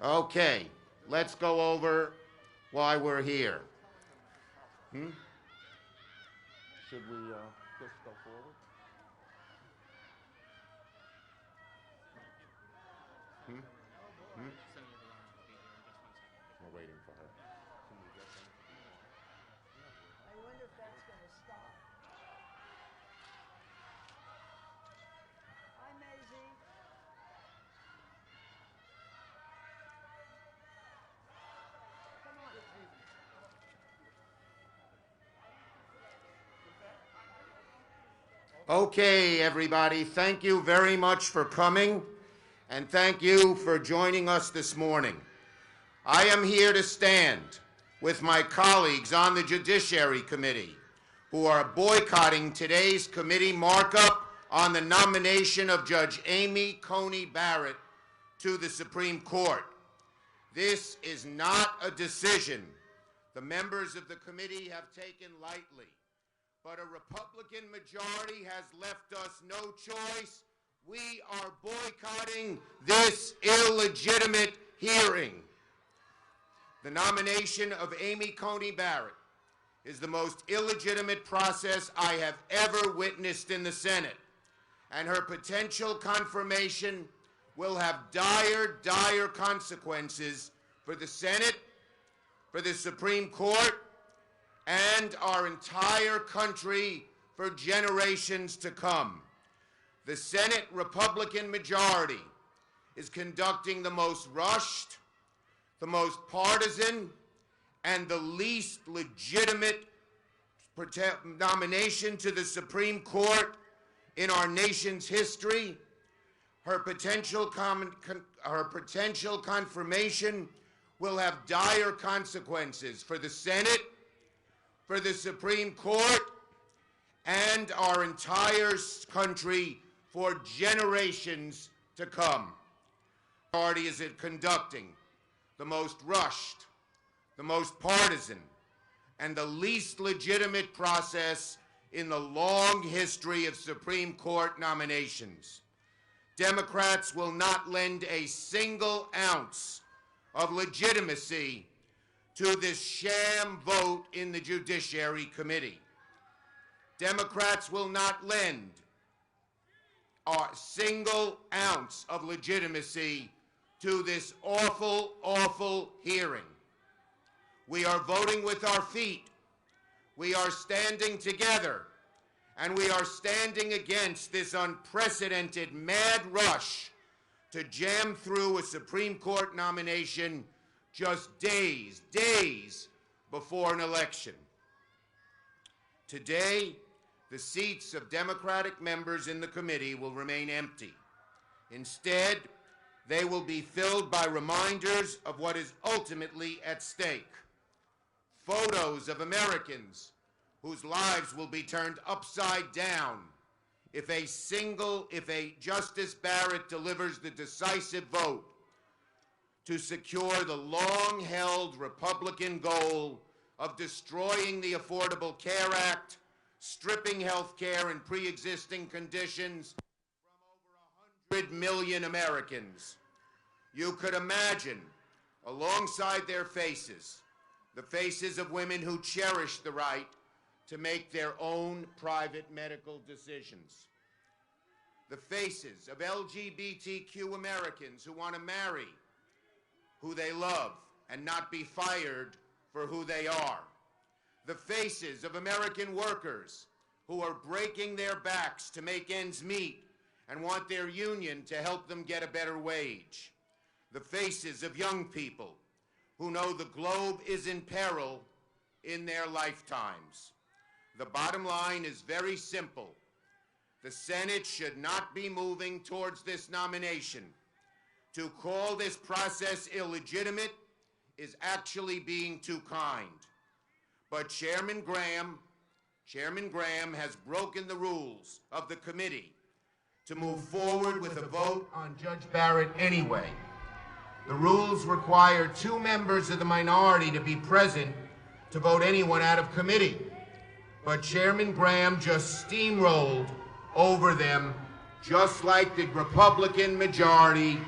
Okay, let's go over why we're here. Should we just go forward? We're waiting for her. I wonder if that's going to stop. Hi, Maisie. Come on. Okay, everybody, thank you very much for coming, and thank you for joining us this morning. I am here to stand with my colleagues on the Judiciary Committee who are boycotting today's committee markup on the nomination of Judge Amy Coney Barrett to the Supreme Court. This is not a decision the members of the committee have taken lightly, but a Republican majority has left us no choice. We are boycotting this illegitimate hearing. The nomination of Amy Coney Barrett is the most illegitimate process I have ever witnessed in the Senate, and her potential confirmation will have dire, dire consequences for the Senate, for the Supreme Court, and our entire country for generations to come. The Senate Republican majority is conducting the most rushed, the most partisan, and the least legitimate nomination to the Supreme Court in our nation's history. Her potential confirmation will have dire consequences for the Senate, for the Supreme Court, and our entire country for generations to come. The party is conducting the most rushed, the most partisan, and the least legitimate process in the long history of Supreme Court nominations. Democrats will not lend a single ounce of legitimacy to this sham vote in the Judiciary Committee. Democrats will not lend a single ounce of legitimacy to this awful, awful hearing. We are voting with our feet. We are standing together, and we are standing against this unprecedented mad rush to jam through a Supreme Court nomination just days before an election. Today, the seats of Democratic members in the committee will remain empty. Instead, they will be filled by reminders of what is ultimately at stake. Photos of Americans whose lives will be turned upside down if Justice Barrett delivers the decisive vote to secure the long-held Republican goal of destroying the Affordable Care Act, stripping health care and pre-existing conditions from over 100 million Americans. You could imagine, alongside their faces, the faces of women who cherish the right to make their own private medical decisions. The faces of LGBTQ Americans who want to marry who they love and not be fired for who they are. The faces of American workers who are breaking their backs to make ends meet and want their union to help them get a better wage. The faces of young people who know the globe is in peril in their lifetimes. The bottom line is very simple. The Senate should not be moving towards this nomination. To call this process illegitimate is actually being too kind. But Chairman Graham has broken the rules of the committee to move forward with a vote on Judge Barrett anyway. The rules require 2 members of the minority to be present to vote anyone out of committee. But Chairman Graham just steamrolled over them, just like the Republican majority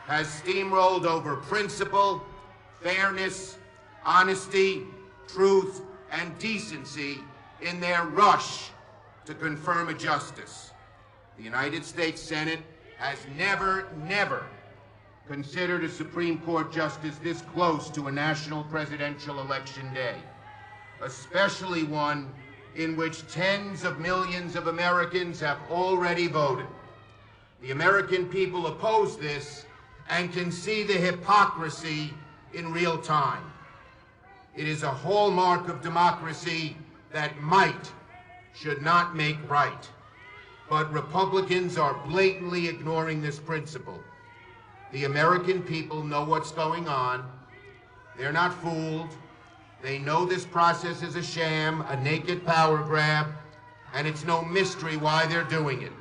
has steamrolled over principle, fairness, honesty, truth, and decency in their rush to confirm a justice. The United States Senate has never considered a Supreme Court justice this close to a national presidential election day, especially one in which tens of millions of Americans have already voted. The American people oppose this and can see the hypocrisy in real time. It is a hallmark of democracy that might should not make right. But Republicans are blatantly ignoring this principle. The American people know what's going on. They're not fooled. They know this process is a sham, a naked power grab, and it's no mystery why they're doing it.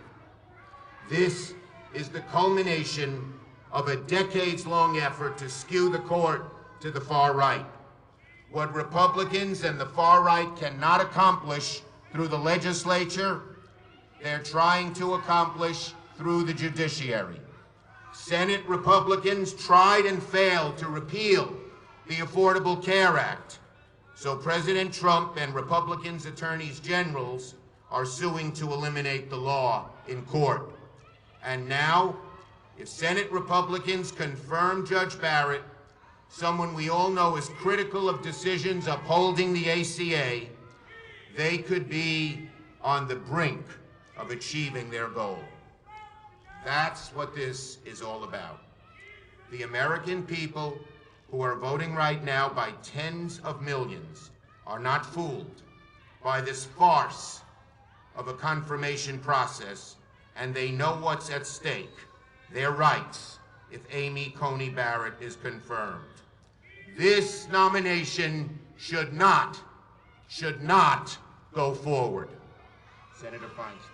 This is the culmination of a decades-long effort to skew the court to the far right. What Republicans and the far right cannot accomplish through the legislature, they're trying to accomplish through the judiciary. Senate Republicans tried and failed to repeal the Affordable Care Act, so President Trump and Republicans' attorneys generals are suing to eliminate the law in court. And now, if Senate Republicans confirm Judge Barrett, someone we all know is critical of decisions upholding the ACA, they could be on the brink of achieving their goal. That's what this is all about. The American people who are voting right now by tens of millions are not fooled by this farce of a confirmation process, and they know what's at stake, their rights, if Amy Coney Barrett is confirmed. This nomination should not go forward. Senator Feinstein.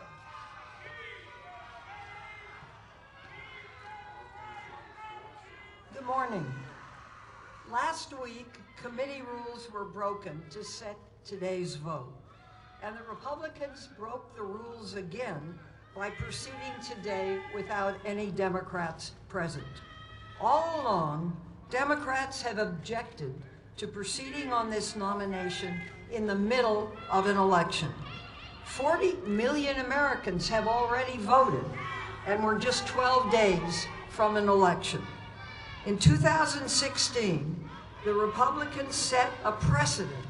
Good morning. Last week, committee rules were broken to set today's vote, and the Republicans broke the rules again by proceeding today without any Democrats present. All along, Democrats have objected to proceeding on this nomination in the middle of an election. 40 million Americans have already voted, and we're just 12 days from an election. In 2016, the Republicans set a precedent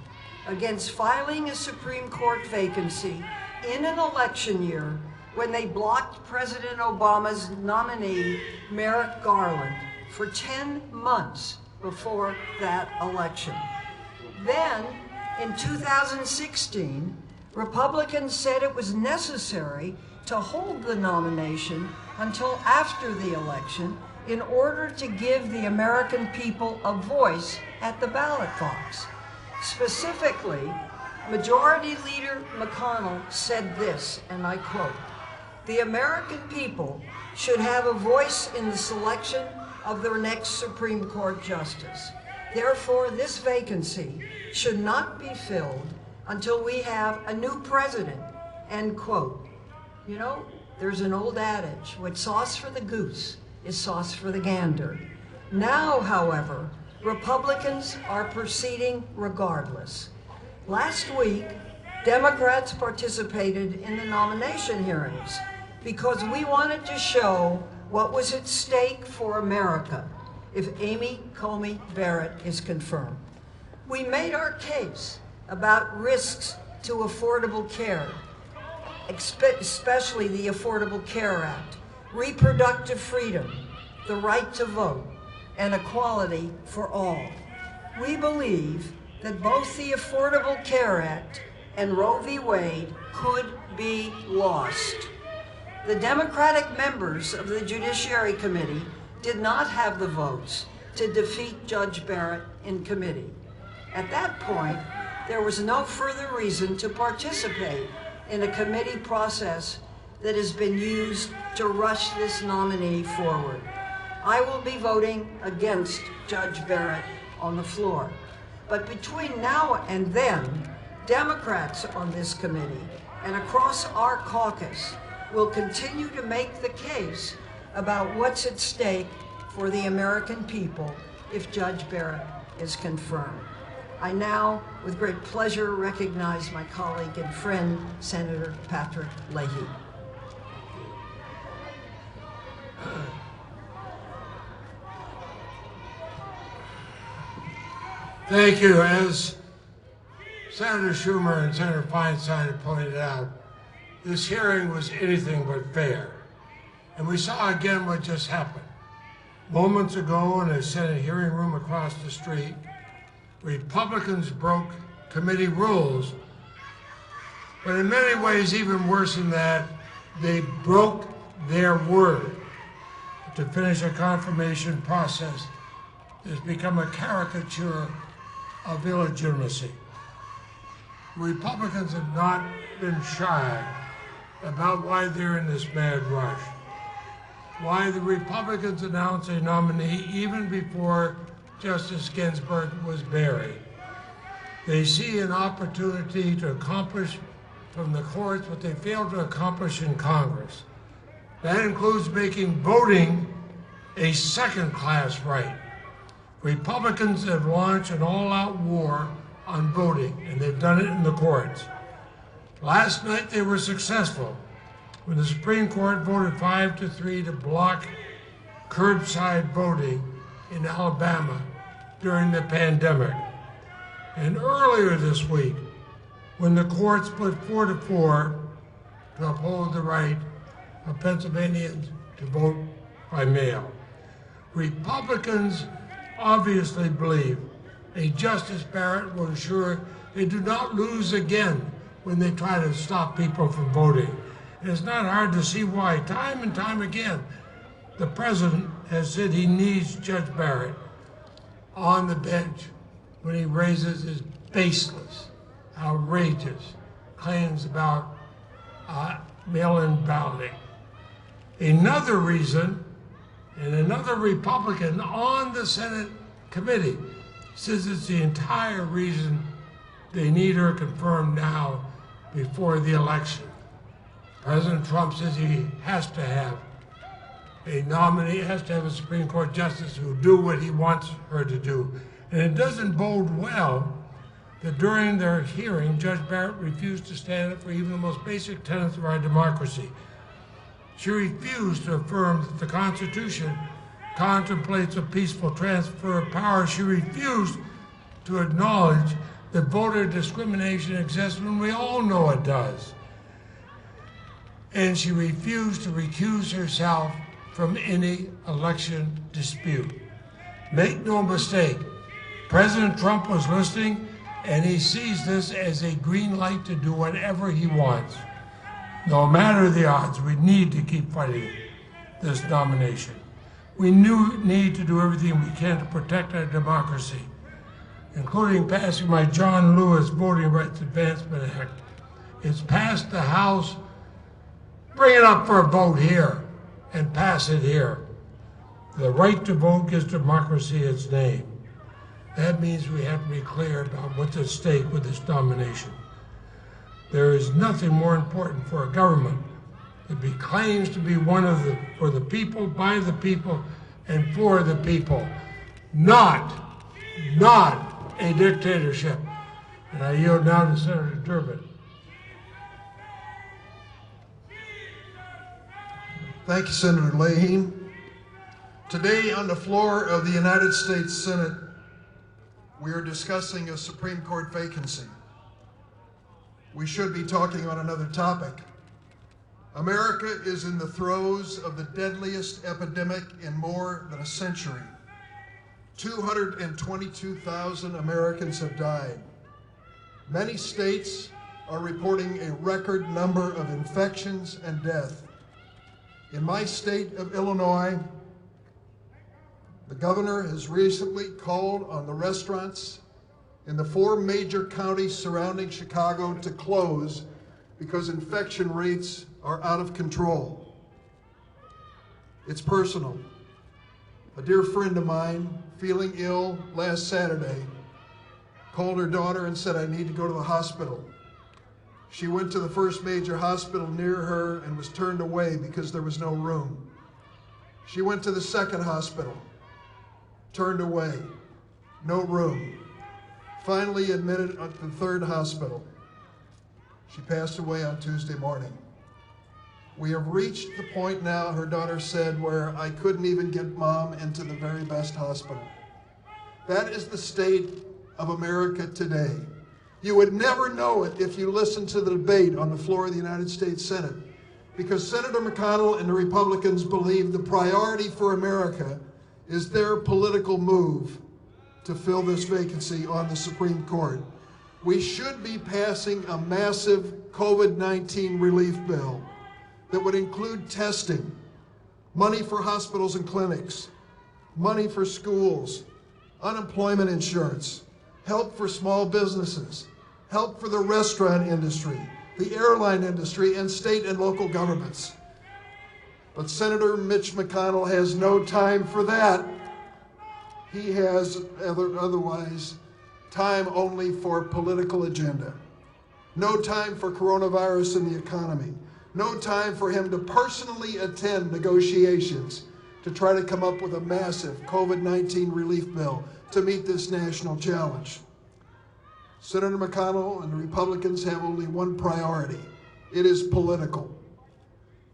against filing a Supreme Court vacancy in an election year when they blocked President Obama's nominee, Merrick Garland, for 10 months before that election. Then, in 2016, Republicans said it was necessary to hold the nomination until after the election in order to give the American people a voice at the ballot box. Specifically, Majority Leader McConnell said this, and I quote, "The American people should have a voice in the selection of their next Supreme Court justice. Therefore, this vacancy should not be filled until we have a new president," end quote. You know, there's an old adage, what's sauce for the goose is sauce for the gander. Now, however, Republicans are proceeding regardless. Last week, Democrats participated in the nomination hearings because we wanted to show what was at stake for America if Amy Coney Barrett is confirmed. We made our case about risks to affordable care, especially the Affordable Care Act, reproductive freedom, the right to vote, and equality for all. We believe that both the Affordable Care Act and Roe v. Wade could be lost. The Democratic members of the Judiciary Committee did not have the votes to defeat Judge Barrett in committee. At that point, there was no further reason to participate in a committee process that has been used to rush this nominee forward. I will be voting against Judge Barrett on the floor. But between now and then, Democrats on this committee and across our caucus will continue to make the case about what's at stake for the American people if Judge Barrett is confirmed. I now, with great pleasure, recognize my colleague and friend, Senator Patrick Leahy. Thank you. As Senator Schumer and Senator Feinstein have pointed out, this hearing was anything but fair. And we saw again what just happened. Moments ago in a Senate hearing room across the street, Republicans broke committee rules, but in many ways, even worse than that, they broke their word to finish a confirmation process that has become a caricature of illegitimacy. Republicans have not been shy about why they're in this mad rush, why the Republicans announced a nominee even before Justice Ginsburg was buried. They see an opportunity to accomplish from the courts what they failed to accomplish in Congress. That includes making voting a second-class right. Republicans have launched an all-out war on voting, and they've done it in the courts. Last night they were successful when the Supreme Court voted 5-3 to block curbside voting in Alabama during the pandemic. And earlier this week, when the courts put 4-4 to uphold the right of Pennsylvanians to vote by mail. Republicans obviously believe a Justice Barrett will ensure they do not lose again when they try to stop people from voting. And it's not hard to see why. Time and time again, the president has said he needs Judge Barrett on the bench when he raises his baseless, outrageous claims about mail-in balloting. Another reason, and another Republican on the Senate committee says it's the entire reason they need her confirmed now before the election. President Trump says he has to have a nominee, has to have a Supreme Court justice who will do what he wants her to do. And it doesn't bode well that during their hearing, Judge Barrett refused to stand up for even the most basic tenets of our democracy. She refused to affirm that the Constitution contemplates a peaceful transfer of power. She refused to acknowledge that voter discrimination exists when we all know it does. And she refused to recuse herself from any election dispute. Make no mistake, President Trump was listening, and he sees this as a green light to do whatever he wants. No matter the odds, we need to keep fighting this nomination. We need to do everything we can to protect our democracy, including passing my John Lewis Voting Rights Advancement Act. It's passed the House. Bring it up for a vote here and pass it here. The right to vote gives democracy its name. That means we have to be clear about what's at stake with this nomination. There is nothing more important for a government that claims to be one of the, for the people, by the people, and for the people. Not a dictatorship. And I yield now to Senator Durbin. Thank you, Senator Leahy. Today, on the floor of the United States Senate, we are discussing a Supreme Court vacancy. We should be talking on another topic. America is in the throes of the deadliest epidemic in more than a century. 222,000 Americans have died. Many states are reporting a record number of infections and death. In my state of Illinois, the governor has recently called on the restaurants in the 4 major counties surrounding Chicago to close because infection rates are out of control. It's personal. A dear friend of mine, feeling ill last Saturday, called her daughter and said, "I need to go to the hospital." She went to the first major hospital near her and was turned away because there was no room. She went to the second hospital, turned away, no room. Finally admitted at the third hospital. She passed away on Tuesday morning. We have reached the point now, her daughter said, where I couldn't even get mom into the very best hospital. That is the state of America today. You would never know it if you listened to the debate on the floor of the United States Senate, because Senator McConnell and the Republicans believe the priority for America is their political move to fill this vacancy on the Supreme Court. We should be passing a massive COVID-19 relief bill that would include testing, money for hospitals and clinics, money for schools, unemployment insurance, help for small businesses, help for the restaurant industry, the airline industry, and state and local governments. But Senator Mitch McConnell has no time for that. He has otherwise time only for political agenda. No time for coronavirus and the economy. No time for him to personally attend negotiations to try to come up with a massive COVID-19 relief bill to meet this national challenge. Senator McConnell and the Republicans have only one priority. It is political.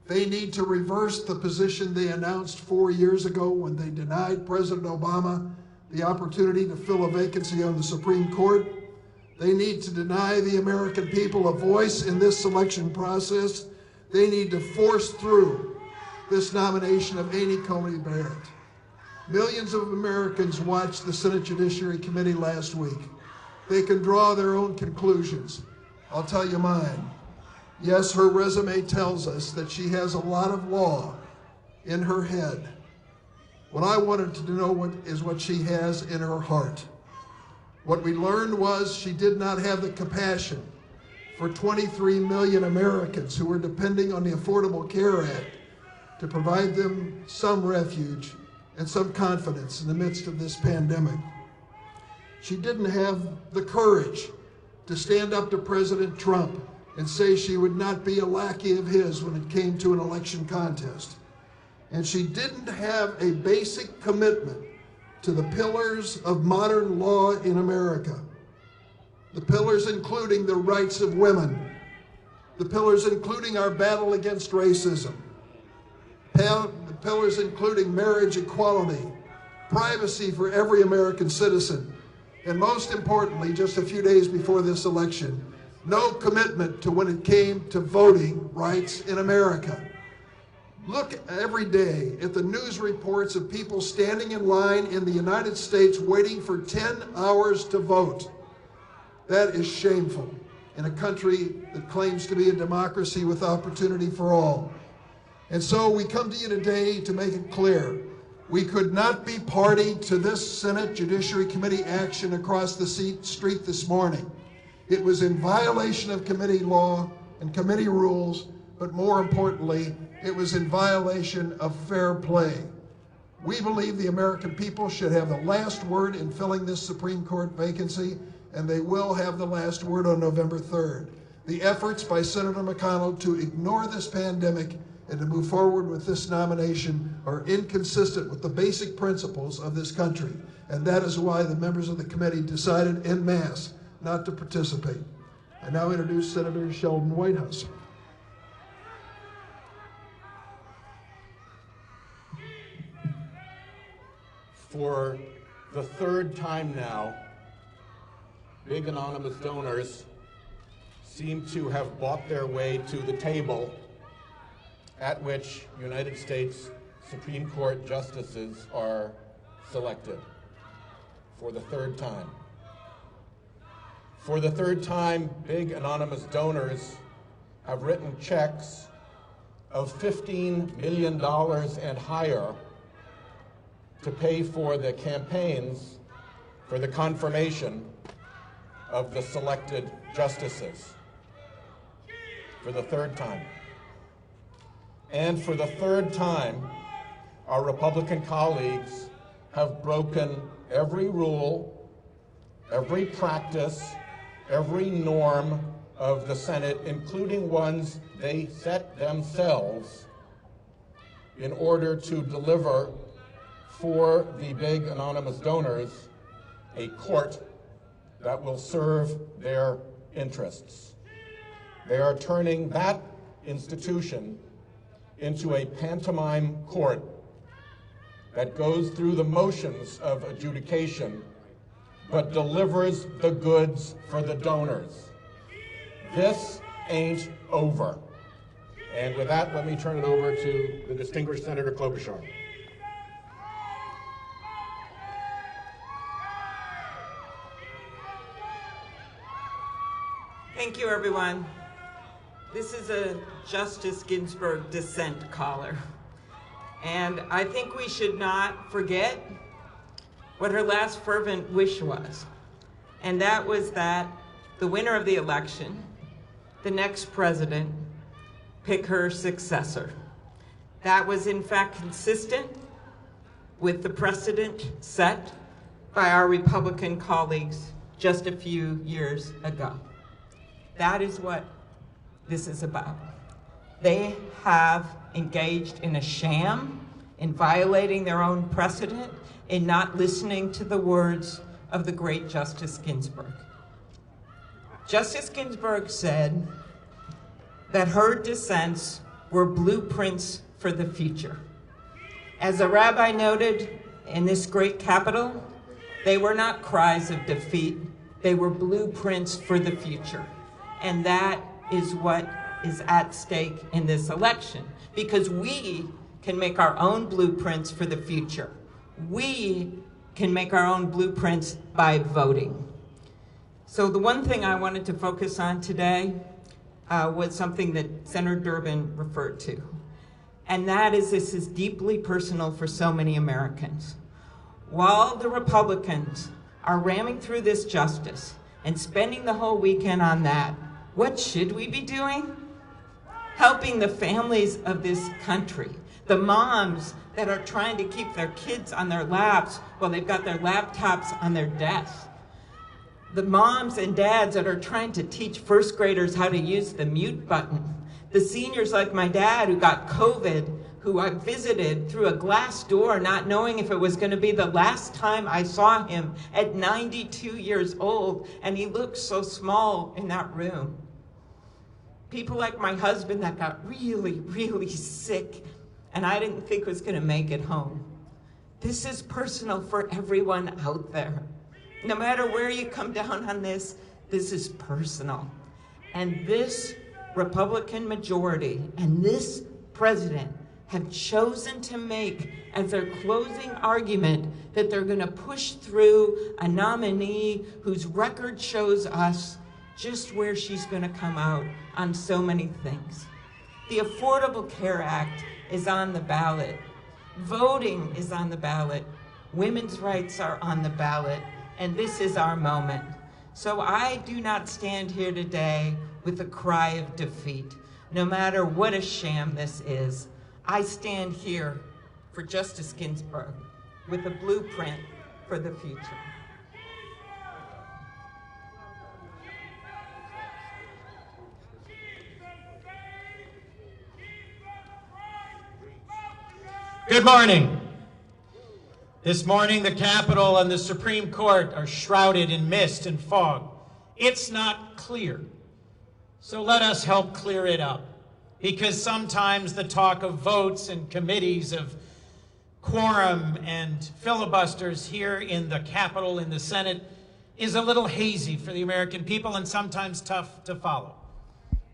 They need to reverse the position they announced 4 years ago when they denied President Obama the opportunity to fill a vacancy on the Supreme Court. They need to deny the American people a voice in this selection process. They need to force through this nomination of Amy Coney Barrett. Millions of Americans watched the Senate Judiciary Committee last week. They can draw their own conclusions. I'll tell you mine. Yes, her resume tells us that she has a lot of law in her head. What I wanted to know what she has in her heart. What we learned was she did not have the compassion for 23 million Americans who are depending on the Affordable Care Act to provide them some refuge and some confidence in the midst of this pandemic. She didn't have the courage to stand up to President Trump and say she would not be a lackey of his when it came to an election contest. And she didn't have a basic commitment to the pillars of modern law in America. The pillars including the rights of women, the pillars including our battle against racism, the pillars including marriage equality, privacy for every American citizen, and most importantly, just a few days before this election, no commitment to when it came to voting rights in America. Look every day at the news reports of people standing in line in the United States waiting for 10 hours to vote. That is shameful in a country that claims to be a democracy with opportunity for all. And so we come to you today to make it clear. We could not be party to this Senate Judiciary Committee action across the street this morning. It was in violation of committee law and committee rules, but more importantly, it was in violation of fair play. We believe the American people should have the last word in filling this Supreme Court vacancy, and they will have the last word on November 3rd. The efforts by Senator McConnell to ignore this pandemic and to move forward with this nomination are inconsistent with the basic principles of this country, and that is why the members of the committee decided en masse not to participate. I now introduce Senator Sheldon Whitehouse. For the third time now, big anonymous donors seem to have bought their way to the table at which United States Supreme Court justices are selected for the third time. For the third time, big anonymous donors have written checks of $15 million and higher to pay for the campaigns for the confirmation of the selected justices for the third time. And for the third time, our Republican colleagues have broken every rule, every practice, every norm of the Senate, including ones they set themselves, in order to deliver for the big anonymous donors a court that will serve their interests. They are turning that institution into a pantomime court that goes through the motions of adjudication but delivers the goods for the donors. This ain't over. And with that, let me turn it over to the distinguished Senator Klobuchar. Thank you, everyone. This is a Justice Ginsburg dissent caller. And I think we should not forget what her last fervent wish was. And that was that the winner of the election, the next president, pick her successor. That was in fact consistent with the precedent set by our Republican colleagues just a few years ago. That is what this is about. They have engaged in a sham, in violating their own precedent, in not listening to the words of the great Justice Ginsburg. Justice Ginsburg said that her dissents were blueprints for the future. As a rabbi noted in this great capital, they were not cries of defeat, they were blueprints for the future. And that is what is at stake in this election, because we can make our own blueprints for the future. We can make our own blueprints by voting. So the one thing I wanted to focus on today was something that Senator Durbin referred to. And that is, this is deeply personal for so many Americans. While the Republicans are ramming through this justice and spending the whole weekend on that, what should we be doing? Helping the families of this country, the moms that are trying to keep their kids on their laps while they've got their laptops on their desks. The moms and dads that are trying to teach first graders how to use the mute button. The seniors like my dad who got COVID, who I visited through a glass door not knowing if it was going to be the last time I saw him at 92 years old, and he looked so small in that room. People like my husband that got really, really sick and I didn't think was going to make it home. This is personal for everyone out there. No matter where you come down on this, this is personal. And this Republican majority and this president have chosen to make as their closing argument that they're going to push through a nominee whose record shows us just where she's going to come out on so many things. The Affordable Care Act is on the ballot. Voting is on the ballot. Women's rights are on the ballot. And this is our moment. So I do not stand here today with a cry of defeat. No matter what a sham this is, I stand here for Justice Ginsburg with a blueprint for the future. Good morning. This morning, the Capitol and the Supreme Court are shrouded in mist and fog. It's not clear. So let us help clear it up. Because sometimes the talk of votes and committees, of quorum and filibusters here in the Capitol, in the Senate, is a little hazy for the American people and sometimes tough to follow.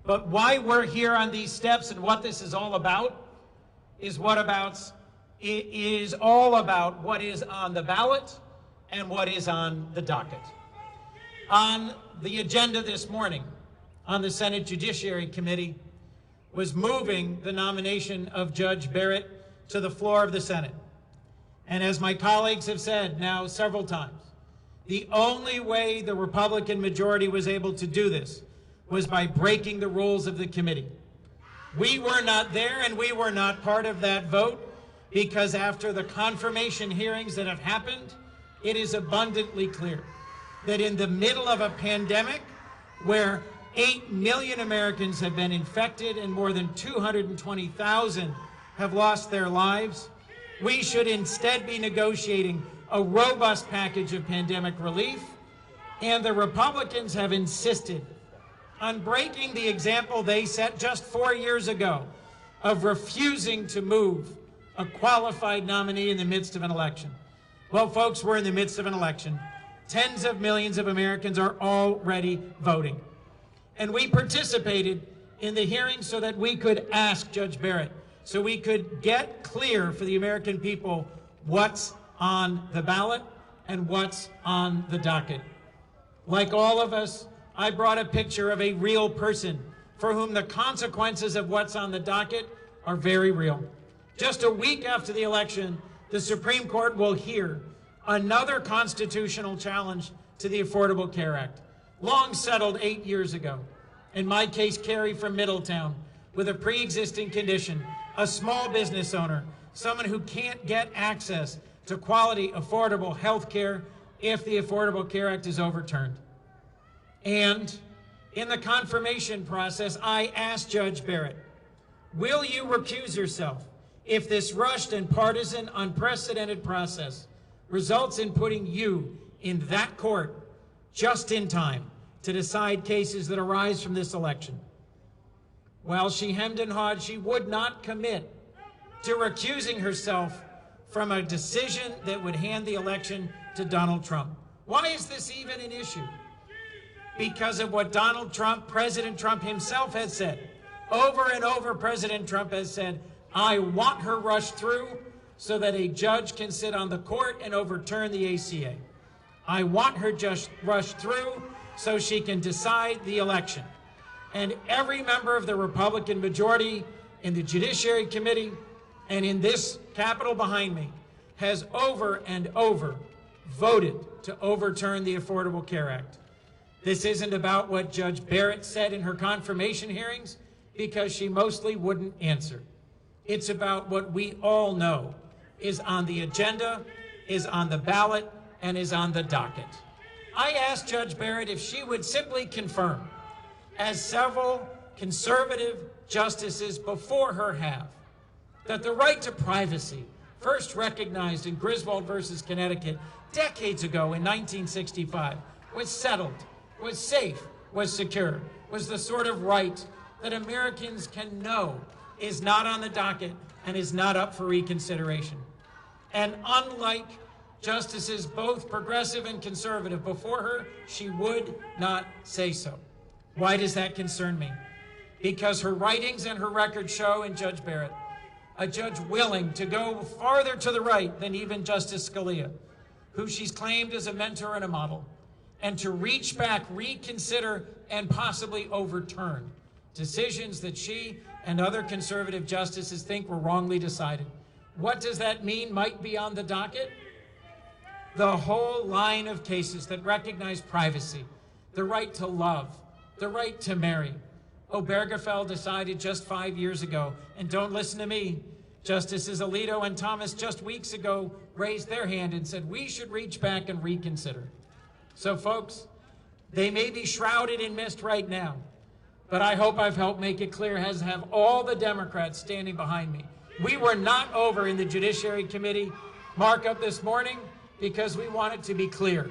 But why we're here on these steps and what this is all about is it is all about what is on the ballot and what is on the docket. On the agenda this morning, on the Senate Judiciary Committee, was moving the nomination of Judge Barrett to the floor of the Senate. And as my colleagues have said now several times, the only way the Republican majority was able to do this was by breaking the rules of the committee. We were not there and we were not part of that vote, because after the confirmation hearings that have happened, it is abundantly clear that in the middle of a pandemic where 8 million Americans have been infected and more than 220,000 have lost their lives. We should instead be negotiating a robust package of pandemic relief, and the Republicans have insisted on breaking the example they set just 4 years ago of refusing to move a qualified nominee in the midst of an election. Well, folks, we're in the midst of an election. Tens of millions of Americans are already voting. And we participated in the hearing so that we could ask Judge Barrett, so we could get clear for the American people what's on the ballot and what's on the docket. Like all of us, I brought a picture of a real person for whom the consequences of what's on the docket are very real. Just a week after the election, the Supreme Court will hear another constitutional challenge to the Affordable Care Act, long settled 8 years ago. In my case, Carrie from Middletown, with a pre-existing condition, a small business owner, someone who can't get access to quality, affordable health care if the Affordable Care Act is overturned. And in the confirmation process, I asked Judge Barrett, will you recuse yourself if this rushed and partisan, unprecedented process results in putting you in that court just in time to decide cases that arise from this election? Well, she hemmed and hawed. She would not commit to recusing herself from a decision that would hand the election to Donald Trump. Why is this even an issue? Because of what Donald Trump, President Trump himself has said. Over and over, President Trump has said, I want her rushed through so that a judge can sit on the court and overturn the ACA. I want her just rushed through so she can decide the election. And every member of the Republican majority in the Judiciary Committee and in this Capitol behind me has over and over voted to overturn the Affordable Care Act. This isn't about what Judge Barrett said in her confirmation hearings, because she mostly wouldn't answer. It's about what we all know is on the agenda, is on the ballot, and is on the docket. I asked Judge Barrett if she would simply confirm, as several conservative justices before her have, that the right to privacy, first recognized in Griswold versus Connecticut decades ago in 1965, was settled, was safe, was secure, was the sort of right that Americans can know is not on the docket and is not up for reconsideration. And unlike justices, both progressive and conservative, before her, she would not say so. Why does that concern me? Because her writings and her record show in Judge Barrett a judge willing to go farther to the right than even Justice Scalia, who she's claimed as a mentor and a model, and to reach back, reconsider, and possibly overturn decisions that she and other conservative justices think were wrongly decided. What does that mean might be on the docket? The whole line of cases that recognize privacy, the right to love, the right to marry. Obergefell decided just 5 years ago, and don't listen to me, Justices Alito and Thomas just weeks ago raised their hand and said we should reach back and reconsider. So folks, they may be shrouded in mist right now, but I hope I've helped make it clear, as have all the Democrats standing behind me. We were not over in the Judiciary Committee markup this morning because we wanted to be clear.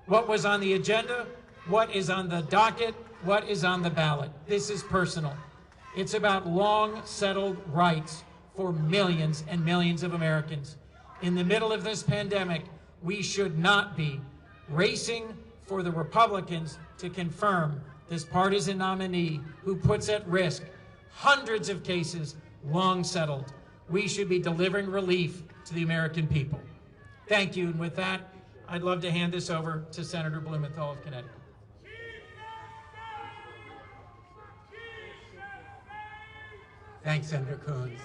What was on the agenda, what is on the docket, what is on the ballot. This is personal. It's about long settled rights for millions and millions of Americans. In the middle of this pandemic, we should not be racing for the Republicans to confirm this partisan nominee who puts at risk hundreds of cases long settled. We should be delivering relief to the American people. Thank you, and with that, I'd love to hand this over to Senator Blumenthal of Connecticut. Thanks, Senator Coons.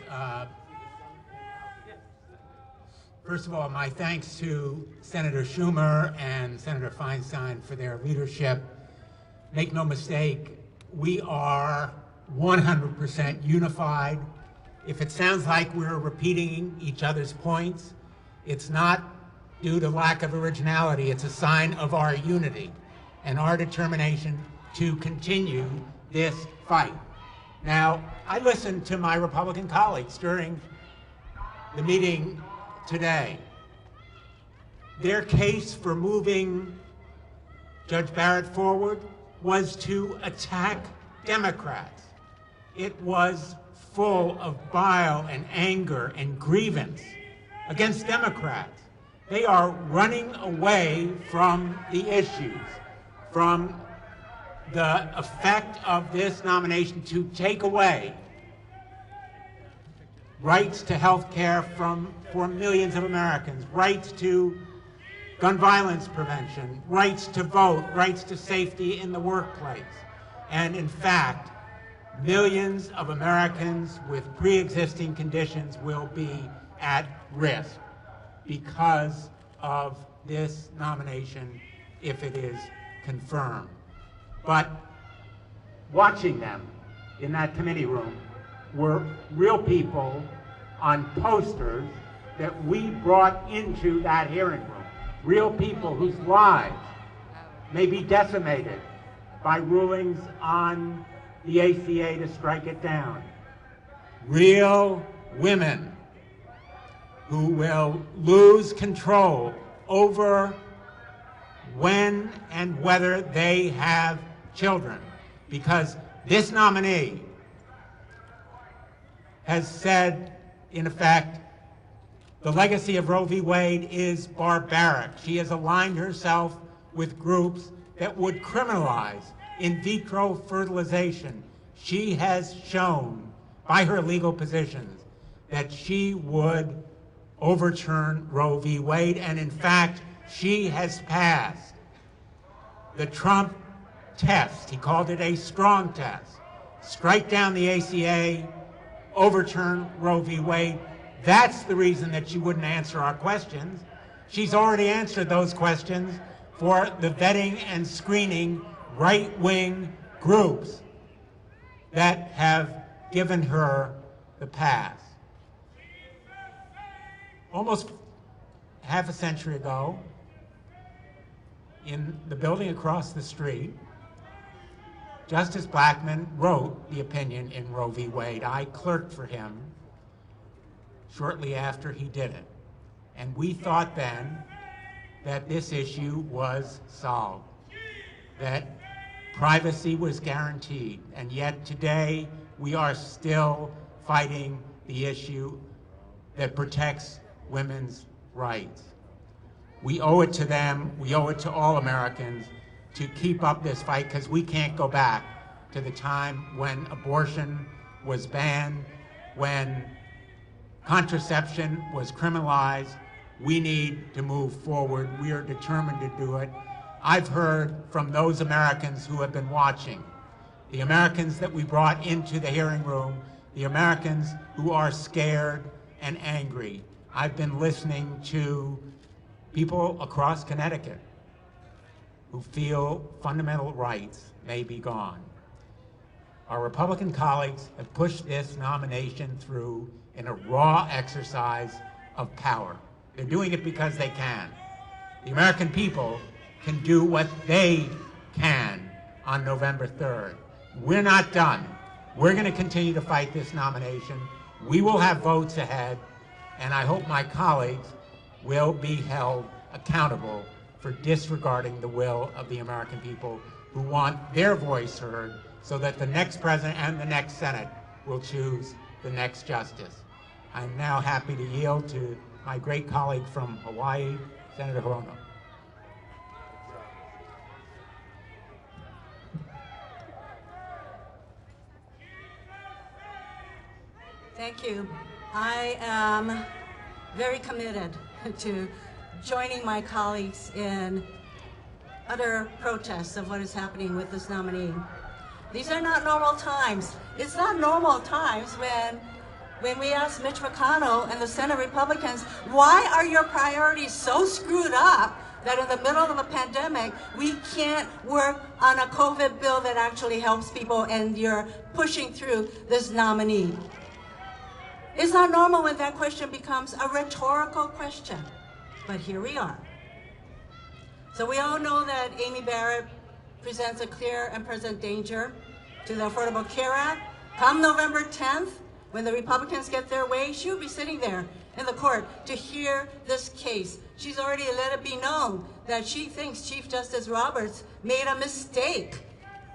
First of all, my thanks to Senator Schumer and Senator Feinstein for their leadership. Make no mistake, we are 100% unified. If it sounds like we're repeating each other's points, it's not due to lack of originality. It's a sign of our unity and our determination to continue this fight. Now, I listened to my Republican colleagues during the meeting today. Their case for moving Judge Barrett forward was to attack Democrats. It was full of bile and anger and grievance against Democrats. They are running away from the issues, from the effect of this nomination to take away rights to health care for millions of Americans, rights to gun violence prevention, rights to vote, rights to safety in the workplace. And in fact, millions of Americans with pre-existing conditions will be at risk because of this nomination if it is confirmed. But watching them in that committee room were real people on posters that we brought into that hearing room. Real people whose lives may be decimated by rulings on the ACA to strike it down. Real women who will lose control over when and whether they have children, because this nominee has said, in effect, the legacy of Roe v. Wade is barbaric. She has aligned herself with groups that would criminalize in vitro fertilization. She has shown by her legal positions that she would overturn Roe v. Wade, and in fact, she has passed the Trump test. He called it a strong test. Strike down the ACA, overturn Roe v. Wade. That's the reason that she wouldn't answer our questions. She's already answered those questions for the vetting and screening right-wing groups that have given her the pass. Almost half a century ago, in the building across the street, Justice Blackmun wrote the opinion in Roe v. Wade. I clerked for him shortly after he did it. And we thought then that this issue was solved, that privacy was guaranteed. And yet today, we are still fighting the issue that protects women's rights. We owe it to them, we owe it to all Americans to keep up this fight, because we can't go back to the time when abortion was banned, when contraception was criminalized. We need to move forward. We are determined to do it. I've heard from those Americans who have been watching, the Americans that we brought into the hearing room, the Americans who are scared and angry. I've been listening to people across Connecticut who feel fundamental rights may be gone. Our Republican colleagues have pushed this nomination through in a raw exercise of power. They're doing it because they can. The American people can do what they can on November 3rd. We're not done. We're going to continue to fight this nomination. We will have votes ahead, and I hope my colleagues will be held accountable for disregarding the will of the American people who want their voice heard, so that the next president and the next Senate will choose the next justice. I'm now happy to yield to my great colleague from Hawaii, Senator Hirono. Thank you. I am very committed to joining my colleagues in utter protests of what is happening with this nominee. These are not normal times. It's not normal times when we ask Mitch McConnell and the Senate Republicans, why are your priorities so screwed up that in the middle of a pandemic, we can't work on a COVID bill that actually helps people, and you're pushing through this nominee? It's not normal when that question becomes a rhetorical question, but here we are. So we all know that Amy Barrett presents a clear and present danger to the Affordable Care Act. Come November 10th, when the Republicans get their way, she'll be sitting there in the court to hear this case. She's already let it be known that she thinks Chief Justice Roberts made a mistake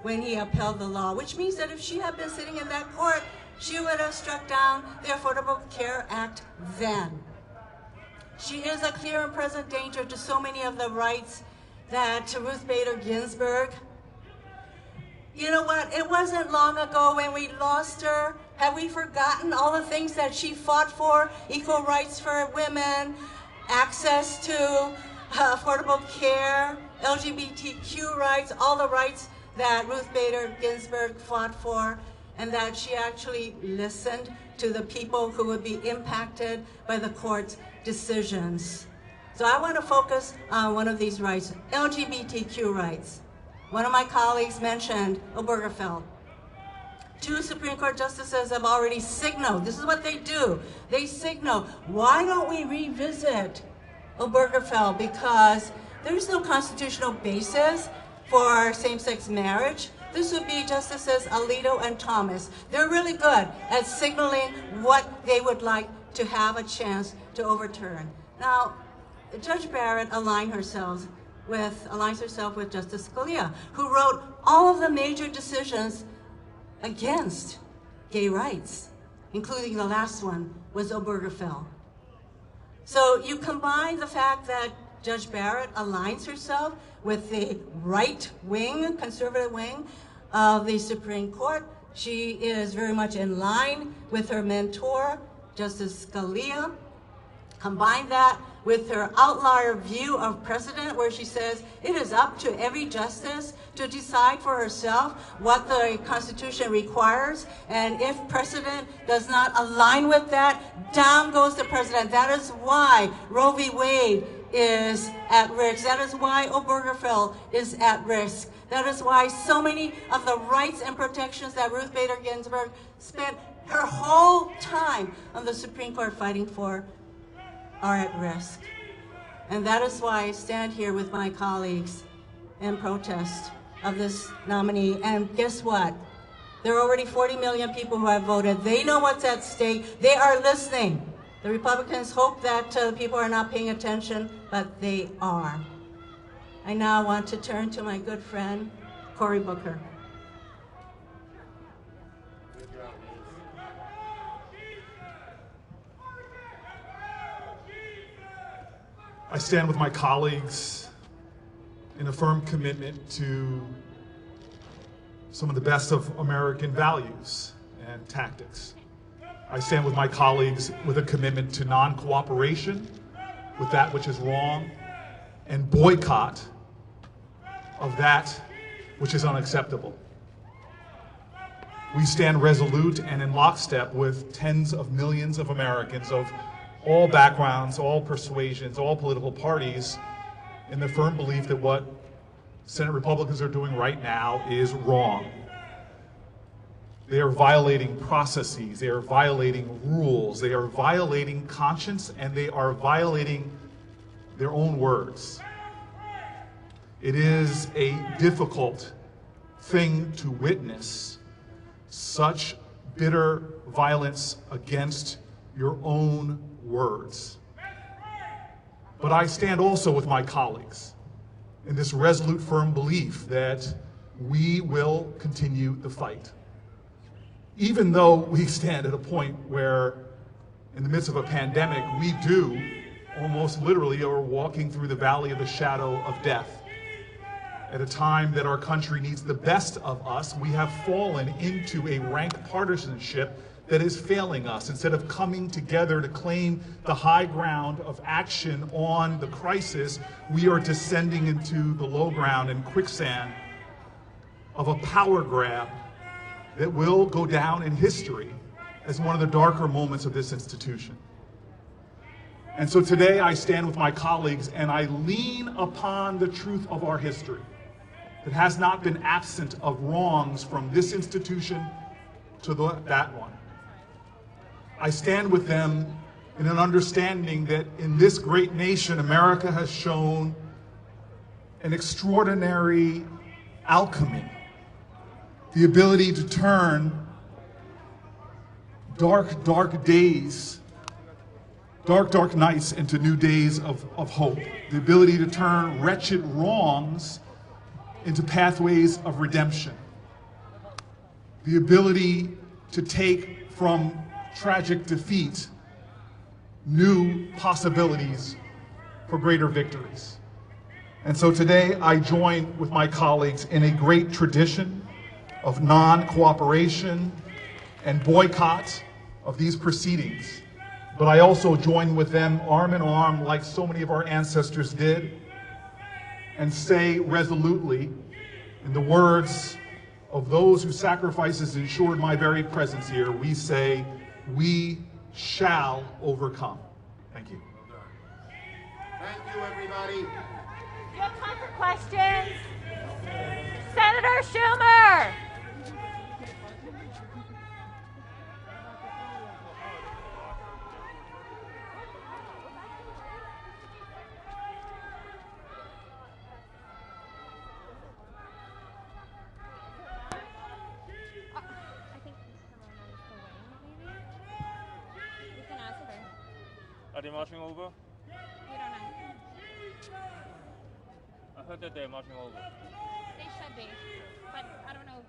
when he upheld the law, which means that if she had been sitting in that court, she would have struck down the Affordable Care Act then. She is a clear and present danger to so many of the rights that Ruth Bader Ginsburg. You know what? It wasn't long ago when we lost her. Have we forgotten all the things that she fought for? Equal rights for women, access to affordable care, LGBTQ rights, all the rights that Ruth Bader Ginsburg fought for, and that she actually listened to the people who would be impacted by the court's decisions. So I want to focus on one of these rights, LGBTQ rights. One of my colleagues mentioned Obergefell. 2 Supreme Court justices have already signaled, this is what they do, they signal, why don't we revisit Obergefell? Because there's no constitutional basis for same-sex marriage. This would be Justices Alito and Thomas. They're really good at signaling what they would like to have a chance to overturn. Now, Judge Barrett aligns herself with Justice Scalia, who wrote all of the major decisions against gay rights, including the last one was Obergefell. So you combine the fact that Judge Barrett aligns herself with the right wing, conservative wing of the Supreme Court. She is very much in line with her mentor, Justice Scalia. Combine that with her outlier view of precedent, where she says it is up to every justice to decide for herself what the Constitution requires, and if precedent does not align with that, down goes the president. That is why Roe v. Wade is at risk. That is why Obergefell is at risk. That is why so many of the rights and protections that Ruth Bader Ginsburg spent her whole time on the Supreme Court fighting for are at risk. And that is why I stand here with my colleagues in protest of this nominee. And guess what? There are already 40 million people who have voted. They know what's at stake. They are listening. The Republicans hope that people are not paying attention, but they are. I now want to turn to my good friend, Cory Booker. I stand with my colleagues in a firm commitment to some of the best of American values and tactics. I stand with my colleagues with a commitment to non-cooperation with that which is wrong and boycott of that which is unacceptable. We stand resolute and in lockstep with tens of millions of Americans of all backgrounds, all persuasions, all political parties, in the firm belief that what Senate Republicans are doing right now is wrong. They are violating processes, they are violating rules, they are violating conscience, and they are violating their own words. It is a difficult thing to witness such bitter violence against your own words. But I stand also with my colleagues in this resolute, firm belief that we will continue the fight. Even though we stand at a point where, in the midst of a pandemic, we do almost literally are walking through the valley of the shadow of death. At a time that our country needs the best of us, we have fallen into a rank partisanship that is failing us. Instead of coming together to claim the high ground of action on the crisis, we are descending into the low ground and quicksand of a power grab that will go down in history as one of the darker moments of this institution. And so today I stand with my colleagues and I lean upon the truth of our history that has not been absent of wrongs from this institution to that one. I stand with them in an understanding that in this great nation, America has shown an extraordinary alchemy, the ability to turn dark, dark days dark, dark nights into new days of hope. The ability to turn wretched wrongs into pathways of redemption. The ability to take from tragic defeat new possibilities for greater victories. And so today I join with my colleagues in a great tradition of non-cooperation and boycott of these proceedings. But I also join with them arm in arm, like so many of our ancestors did, and say resolutely, in the words of those whose sacrifices ensured my very presence here, we say, we shall overcome. Thank you. Thank you, everybody. You have time for questions? Senator Schumer! Are they marching over? We don't know. I heard that they're marching over. They should be, but I don't know.